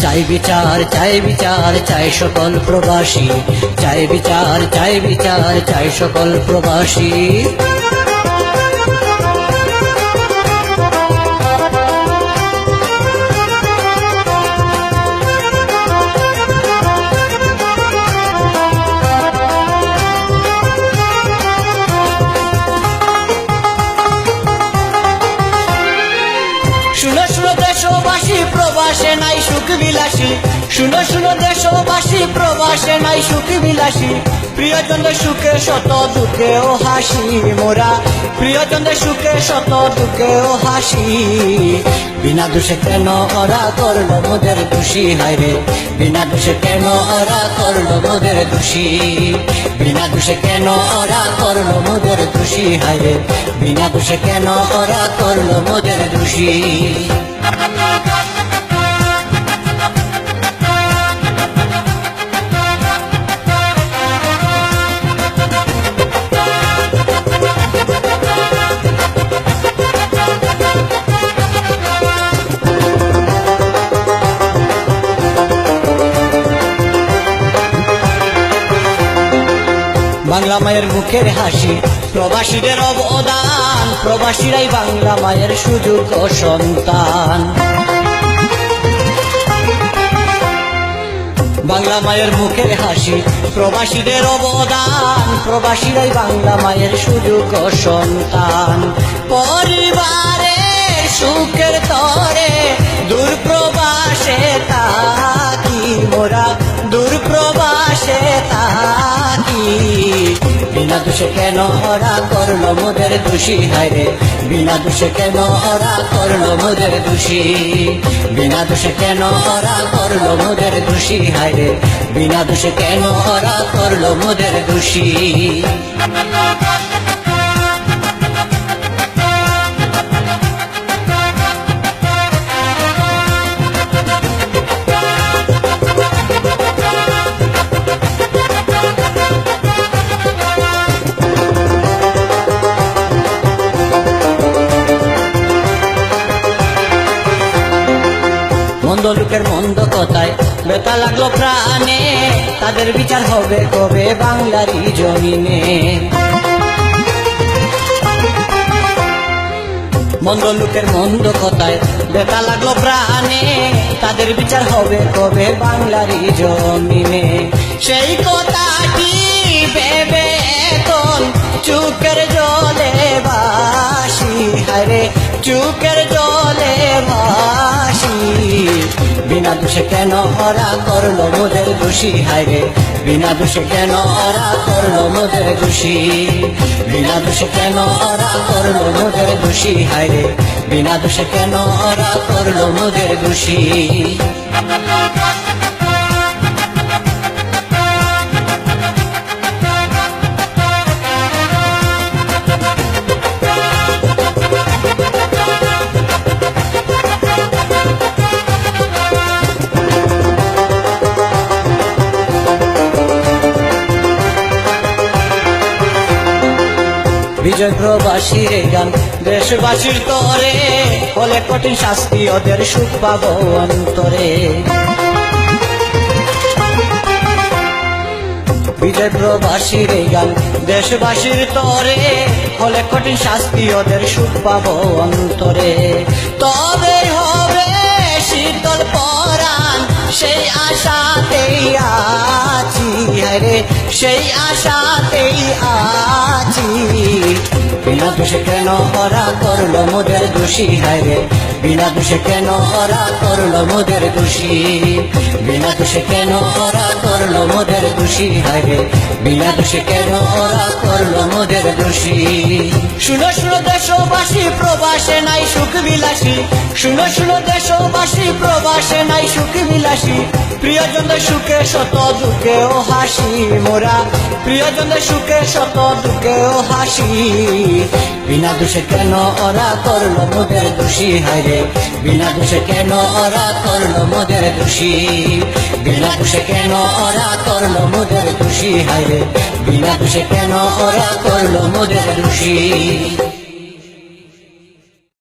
চাই বিচার চাই বিচার চাই সকল প্রবাসী, চাই বিচার চাই বিচার চাই সকল প্রবাসী। শুনো শুনো দেশবাসী, প্রবাসে নাই সুখ বিলাসী। শুনো শুনো দেশবাসী, প্রবাসে নাই সুখ বিলাসী। প্রিয়জনদের সুখে শত দুঃখে ও হাসি মোরা, প্রিয়জনদের সুখে শত দুঃখে ও হাসি। বিনা দোষে কেন ওরা করলো মোদের দোষী, হায় রে বিনা দোষে কেন ওরা করলো মোদের দোষী। বিনা দোষে কেন ওরা করলো মোদের দোষী, হায় রে বিনা দোষে কেন ওরা করলো মোদের দোষী। বাংলা মায়ের মুখের হাসি, প্রবাসীদের অবদান, প্রবাসীরাই বাংলা মায়ের সুযোগ ও সন্তান। বাংলা মায়ের মুখের হাসি, প্রবাসীদের অবদান, প্রবাসীরাই বাংলা মায়ের সুযোগ ও সন্তান। পরিবারের সুখের তরে দূর প্রবাসে থাকি মোরা, দূর প্রবাসে থাকি। বিনা দোষে কেন ওরা করলো মোদের দোষী, হায় রে বিনা দোষে কেন ওরা করলো মোদের দোষী। বিনা দোষে কেন ওরা করলো মোদের দোষী, হায় রে বিনা দোষে কেন ওরা করলো মোদের দোষী। মন্দ লোকের মন্দ কথায় ব্যথা লাগলো প্রাণে, তাদের বিচার হবে কবে বাংলারই জমিনে। মন্দ লোকের মন্দ কথায় ব্যথা লাগলো প্রাণে, তাদের বিচার হবে কবে বাংলারই জমিনে। সেই কথাটি ভেবে এখন চুকের জলে ভাসি, হায় রে চুকের জলে ভাসি। বিনা দোষে কেন ওরা করলো মোদের দোষী, হায় রে বিনা দোষে কেন ওরা করলো মোদের দোষী। বিনা দোষে কেন ওরা করলো মোদের দোষী, হায় রে বিনা দোষে কেন ওরা করলো মোদের দোষী। বিজয় প্রবাসীর গান দেশবাসীর তরে, হলে কঠিন শাস্তি ওদের সুখ পাবো অন্তরে। বিজয় প্রবাসীর গান দেশবাসীর তরে, হলে কঠিন শাস্তি ওদের সুখ পাবো অন্তরে। তবে হবে শীতল পরাণ, সেই আশাতেই আছি, হায় রে সেই আশাতেই আছি। বিনা দোষে কেন ওরা করলো মোদের দোষী, হায় রে বিনা দোষে কেন ওরা করলো মোদের দোষী। বিনা দোষে কেন ওরা করলো মোদের দোষী, হায় রে বিনা দোষে কেন ওরা করলো মোদের দোষী। শুনো শুনো দেশবাসী, প্রবাসে নাই সুখ বিলাসী। শুনো শুনো দেশবাসী, প্রবাসে নাই সুখ বিলাসী। প্রিয়জনদের সুখে শত দুঃখে ও হাসি মোরা, প্রিয়জনদের সুখে শত দুঃখে ও হাসি। বিনা দোষে কেন ওরা করলো মোদের দোষী, হায় রে বিনা দোষে কেন ওরা করলো মোদের দোষী। বিনা দোষে কেন ওরা করলো মোদের দোষী, হায় রে বিনা দোষে কেন ওরা করলো মোদের দোষী।